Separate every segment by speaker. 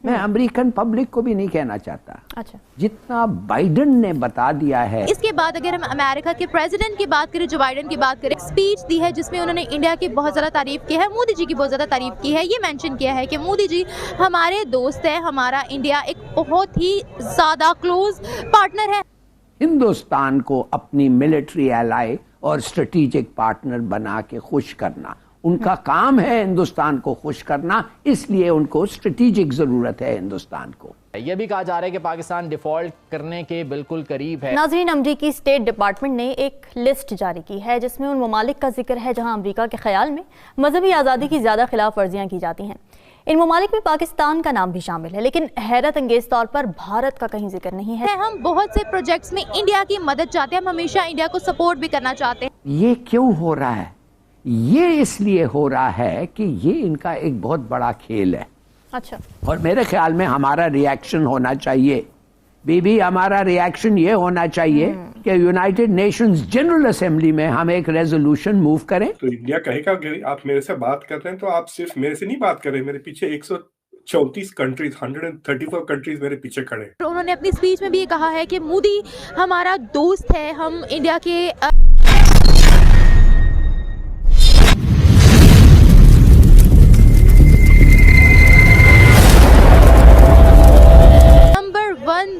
Speaker 1: मैं American public को भी नहीं कहना चाहता।
Speaker 2: अच्छा,
Speaker 1: जितना बाइडेन ने बता दिया है।
Speaker 2: इसके बाद अगर हम अमेरिका के प्रेसिडेंट की बात करें, जो बाइडेन की बात करें, स्पीच दी है जिसमें उन्होंने इंडिया की बहुत ज़्यादा तारीफ की है, मोदी जी की बहुत ज़्यादा तारीफ की है। ये मेंशन किया है कि मोदी जी हमारे दोस्त है, हमारा इंडिया एक बहुत ही ज़्यादा क्लोज पार्टनर है।
Speaker 1: हिंदुस्तान को अपनी मिलिट्री एलाई और स्ट्रेटेजिक पार्टनर बना के खुश करना उनका काम है। हिंदुस्तान को खुश करना, इसलिए उनको स्ट्रेटेजिक जरूरत है हिंदुस्तान को।
Speaker 3: यह भी कहा जा रहा है कि पाकिस्तान डिफॉल्ट करने के बिल्कुल करीब है।
Speaker 2: नाज़रीन, अमरीकी स्टेट डिपार्टमेंट ने एक लिस्ट जारी की है जिसमें उन ममालिक का जिक्र है जहां अमरीका के ख्याल में मजहबी आज़ादी की ज़्यादा खिलाफ वर्जियाँ की जाती हैं। इन ममालिक में पाकिस्तान का नाम भी शामिल है, लेकिन हैरत अंगेज तौर पर भारत का कहीं जिक्र नहीं है। हम बहुत से प्रोजेक्ट्स में इंडिया की मदद चाहते हैं, हम हमेशा इंडिया को सपोर्ट भी करना चाहते हैं।
Speaker 1: ये क्यों हो रहा है? ये इसलिए हो रहा है कि ये इनका एक बहुत बड़ा खेल है।
Speaker 2: अच्छा,
Speaker 1: और मेरे ख्याल में हमारा रिएक्शन होना चाहिए, बीबी, हमारा रिएक्शन ये होना चाहिए कि यूनाइटेड नेशंस जनरल असेंबली में हम एक रेजोल्यूशन मूव करें।
Speaker 4: तो इंडिया कहेगा कि आप मेरे से बात कर रहे हैं तो आप सिर्फ मेरे से नहीं बात कर रहे, मेरे पीछे 134 कंट्रीज, 134 कंट्रीज मेरे पीछे खड़े हैं।
Speaker 2: उन्होंने अपनी स्पीच में भी ये कहा है कि मोदी हमारा दोस्त है, हम इंडिया के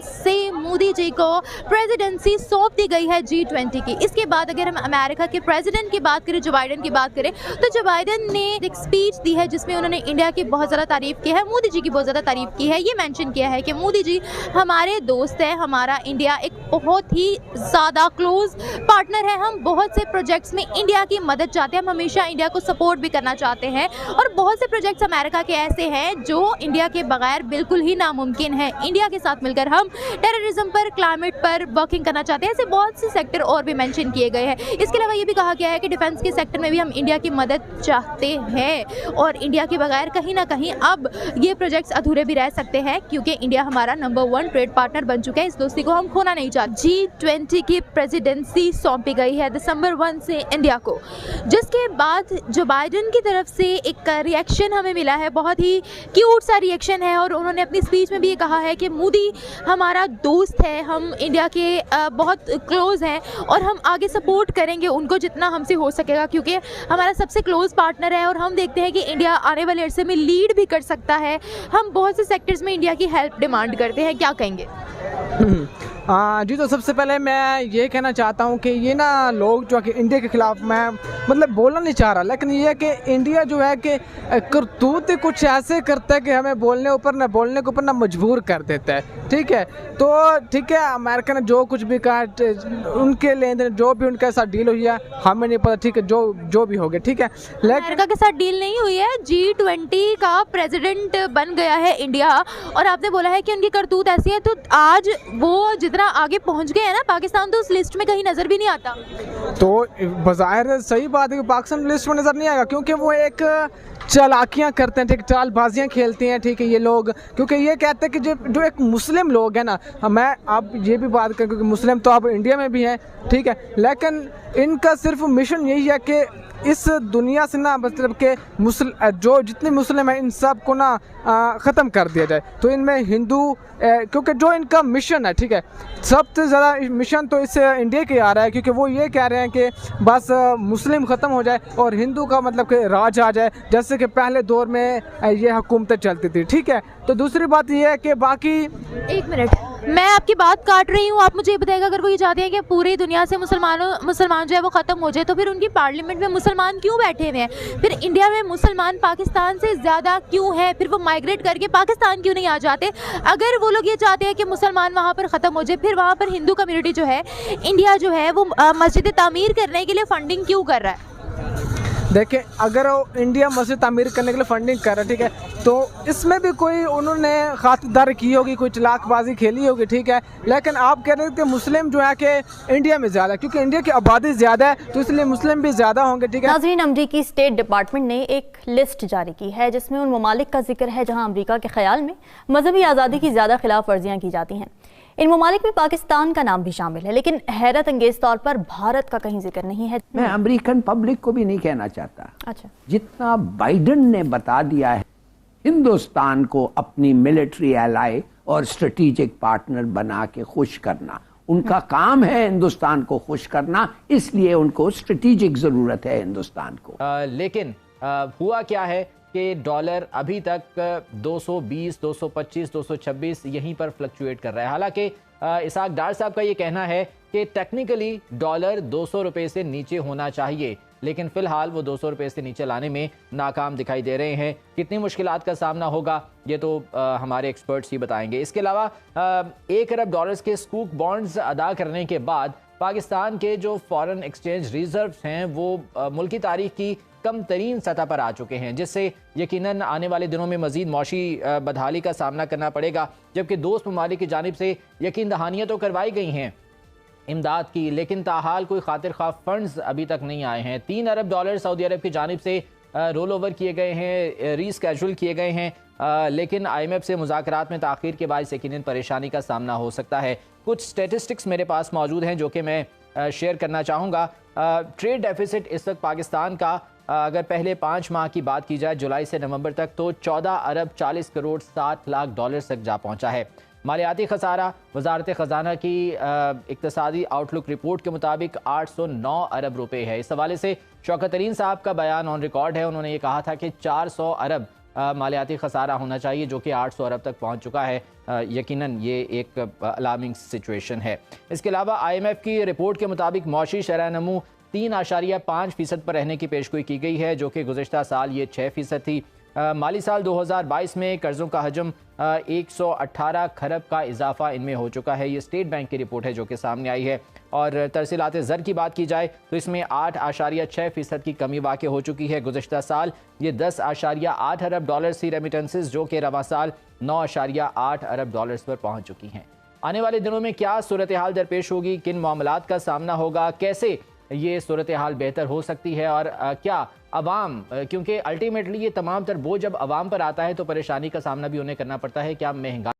Speaker 2: से मोदी जी को प्रेसिडेंसी सौंप दी गई है G20 की। इसके बाद अगर हम अमेरिका के प्रेसिडेंट की बात करें, जो बाइडेन की बात करें, तो जो बाइडेन ने एक स्पीच दी है जिसमें उन्होंने इंडिया की बहुत ज़्यादा तारीफ की है, मोदी जी की बहुत ज़्यादा तारीफ की है। ये मेंशन किया है कि मोदी जी हमारे दोस्त है, हमारा इंडिया एक बहुत ही ज़्यादा क्लोज पार्टनर है, हम बहुत से प्रोजेक्ट्स में इंडिया की मदद चाहते हैं, हम हमेशा इंडिया को सपोर्ट भी करना चाहते हैं। और बहुत से प्रोजेक्ट्स अमेरिका के ऐसे हैं जो इंडिया के बगैर बिल्कुल ही नामुमकिन है। इंडिया के साथ मिलकर हम टेररिज्म पर, क्लाइमेट पर वर्किंग करना चाहते हैं। ऐसे बहुत से सेक्टर और भी मेंशन किए गए हैं। इसके अलावा ये भी कहा गया है कि डिफेंस के सेक्टर में भी हम इंडिया की मदद चाहते हैं और इंडिया के बगैर कहीं ना कहीं अब ये प्रोजेक्ट्स अधूरे भी रह सकते हैं, क्योंकि इंडिया हमारा नंबर 1 ट्रेड पार्टनर बन चुका है। इस दोस्ती को हम खोना नहीं चाहते। G20 की प्रेसिडेंसी सौंपी गई है दिसंबर 1 से इंडिया को, जिसके बाद जो बाइडेन की तरफ से एक रिएक्शन हमें मिला है, बहुत ही क्यूट सा रिएक्शन है। और उन्होंने अपनी स्पीच में भी ये कहा है कि मोदी हमारा दोस्त है, हम इंडिया के बहुत क्लोज हैं और हम आगे सपोर्ट करेंगे उनको जितना हमसे हो सकेगा, क्योंकि हमारा सबसे क्लोज पार्टनर है और हम देखते हैं कि इंडिया आने वाले अरसे में लीड भी कर सकता है। हम बहुत से सेक्टर्स में इंडिया की हेल्प डिमांड करते हैं। क्या कहेंगे?
Speaker 5: जी, तो सबसे पहले मैं ये कहना चाहता हूँ कि ये ना लोग जो कि इंडिया के ख़िलाफ़, मैं मतलब बोलना नहीं चाह रहा, लेकिन ये है कि इंडिया जो है कि करतूत कुछ ऐसे करता है कि हमें बोलने के ऊपर ना मजबूर कर देता है। ठीक है, तो ठीक है, अमेरिका ने जो कुछ भी कहा, उनके लेन देन जो भी उनके साथ डील हुई है हमें नहीं पता। ठीक है, जो भी हो गया, ठीक है, लेकिन
Speaker 2: अमेरिका के साथ डील नहीं हुई है। G20 का प्रेसिडेंट बन गया है इंडिया और आपने बोला है कि उनकी करतूत ऐसी है, तो आज वो जितना आगे पहुंच गए हैं ना, पाकिस्तान तो उस लिस्ट में कहीं नजर भी नहीं आता।
Speaker 5: तो बज़ाहिर सही बात है कि पाकिस्तान लिस्ट में नज़र नहीं आएगा, क्योंकि वो एक चालाकियाँ करते हैं, ठीक, चालबाजियाँ खेलते हैं। ठीक है, ये लोग क्योंकि ये कहते हैं कि जो एक मुस्लिम लोग हैं ना, मैं आप ये भी बात करें क्योंकि मुस्लिम तो आप इंडिया में भी हैं, ठीक है, लेकिन इनका सिर्फ मिशन यही है कि इस दुनिया से ना, मतलब के जो जितने मुस्लिम हैं इन सब को ना ख़त्म कर दिया जाए। तो इनमें हिंदू, क्योंकि जो इनका मिशन है, ठीक है, सबसे ज़्यादा मिशन तो इस इंडिया के आ रहा है, क्योंकि वो ये कह रहे हैं कि बस मुस्लिम ख़त्म हो जाए और हिंदू का मतलब कि राज आ जाए, जैसे कि पहले दौर में ये हुकूमतें चलती थी। ठीक है, तो दूसरी बात ये है कि बाकी,
Speaker 2: एक मिनट, मैं आपकी बात काट रही हूँ, आप मुझे ये बताइएगा, अगर वो ये चाहते हैं कि पूरी दुनिया से मुसलमान जो है वो ख़त्म हो जाए, तो फिर उनकी पार्लियामेंट में मुसलमान क्यों बैठे हुए हैं? फिर इंडिया में मुसलमान पाकिस्तान से ज़्यादा क्यों है? फिर वो माइग्रेट करके पाकिस्तान क्यों नहीं आ जाते? अगर वो लोग ये चाहते हैं कि मुसलमान वहाँ पर ख़त्म हो जाए, फिर वहाँ पर हिंदू कम्युनिटी जो है, इंडिया जो है वो मस्जिद तामीर करने के लिए फ़ंडिंग क्यों कर रहा है?
Speaker 5: देखिए, अगर वो इंडिया मस्जिद तामीर करने के लिए फंडिंग कर रहा है, ठीक है, तो इसमें भी कोई उन्होंने खातिरदारी की होगी, कोई चालाकबाजी खेली होगी। ठीक है, लेकिन आप कह रहे हैं कि मुस्लिम जो है कि इंडिया में ज़्यादा, क्योंकि इंडिया की आबादी ज़्यादा है तो इसलिए मुस्लिम भी ज़्यादा होंगे। ठीक है,
Speaker 2: नाज़रीन, अमरीकी स्टेट डिपार्टमेंट ने एक लिस्ट जारी की है जिसमें उन ममालिक का जिक्र है जहाँ अमरीका के ख्याल में मजहबी आज़ादी की ज़्यादा खिलाफ वर्जियाँ की जाती हैं। इन ममालिक में पाकिस्तान का नाम भी शामिल है, लेकिन हैरत अंगेज तौर पर भारत का कहीं जिक्र नहीं है।
Speaker 1: मैं अमेरिकन पब्लिक को भी नहीं कहना चाहता।
Speaker 2: अच्छा,
Speaker 1: जितना बाइडेन ने बता दिया है हिंदुस्तान को अपनी मिलिट्री एलाई और स्ट्रेटेजिक पार्टनर बना के खुश करना। उनका काम है हिंदुस्तान को खुश करना, इसलिए उनको स्ट्रेटेजिक जरूरत है हिंदुस्तान को।
Speaker 3: लेकिन हुआ क्या है कि डॉलर अभी तक 220, 225, 226 यहीं पर फ्लक्चुएट कर रहा है। हालांकि इसाक डार साहब का ये कहना है कि टेक्निकली डॉलर 200 रुपए से नीचे होना चाहिए, लेकिन फिलहाल वो 200 रुपए से नीचे लाने में नाकाम दिखाई दे रहे हैं। कितनी मुश्किलात का सामना होगा ये तो हमारे एक्सपर्ट्स ही बताएंगे। इसके अलावा 1 अरब डॉलर्स के स्कूक बॉन्ड्स अदा करने के बाद पाकिस्तान के जो फॉरेन एक्सचेंज रिजर्व्स हैं वो मुल्की तारीख की कम तरीन सतह पर आ चुके हैं, जिससे यकीनन आने वाले दिनों में मजीद मौशी बदहाली का सामना करना पड़ेगा। जबकि दोस्त ममालिक की जानिब से यकीन दहानियाँ तो करवाई गई हैं इमदाद की, लेकिन ताहाल कोई खातिर खा फंड्स अभी तक नहीं आए हैं। 3 अरब डॉलर सऊदी अरब की जानिब से रोल ओवर किए गए हैं, रीस्केड्यूल किए गए हैं, लेकिन IMF से मुज़ाकरात में ताख़ीर के बाद यकीनन परेशानी का सामना हो सकता है। कुछ स्टेटिस्टिक्स मेरे पास मौजूद हैं जो कि मैं शेयर करना चाहूँगा। ट्रेड डेफिसिट इस वक्त पाकिस्तान का अगर पहले 5 माह की बात की जाए जुलाई से नवंबर तक तो 14 अरब 40 करोड़ 7 लाख डॉलर तक जा पहुंचा है। मालियाती खसारा वजारत ख़जाना की इक्तसादी आउटलुक रिपोर्ट के मुताबिक 809 अरब रुपए है। इस हवाले से शौकत तरीन साहब का बयान ऑन रिकॉर्ड है। उन्होंने ये कहा था कि 400 अरब मालियाती खसारा होना चाहिए, जो कि 800 अरब तक पहुंच चुका है। यकीनन ये एक अलार्मिंग सिचुएशन है। इसके अलावा IMF की रिपोर्ट के मुताबिक मौशी शरह नमू 3.5% पर रहने की पेशगोई की गई है, जो कि गुज़िश्ता साल ये 6% थी। माली साल 2022 में कर्ज़ों का हजम 118 खरब का इजाफा इनमें हो चुका है। ये स्टेट बैंक की रिपोर्ट है जो कि सामने आई है। और तरसीलात ज़र की बात की जाए तो इसमें 8.6% की कमी वाक़ हो चुकी है। गुज़िश्ता साल ये 10.8 अरब डॉलर सी रेमिटेंसेस, जो कि रवा साल 9.8 अरब डॉलर्स पर पहुँच चुकी हैं। आने वाले दिनों में क्या सूरत हाल दरपेश होगी, किन मामलात का सामना होगा, कैसे ये सूरत हाल बेहतर हो सकती है, और क्या अवाम, क्योंकि अल्टीमेटली ये तमाम तर बोझ जब अवाम पर आता है तो परेशानी का सामना भी उन्हें करना पड़ता है। क्या महंगाई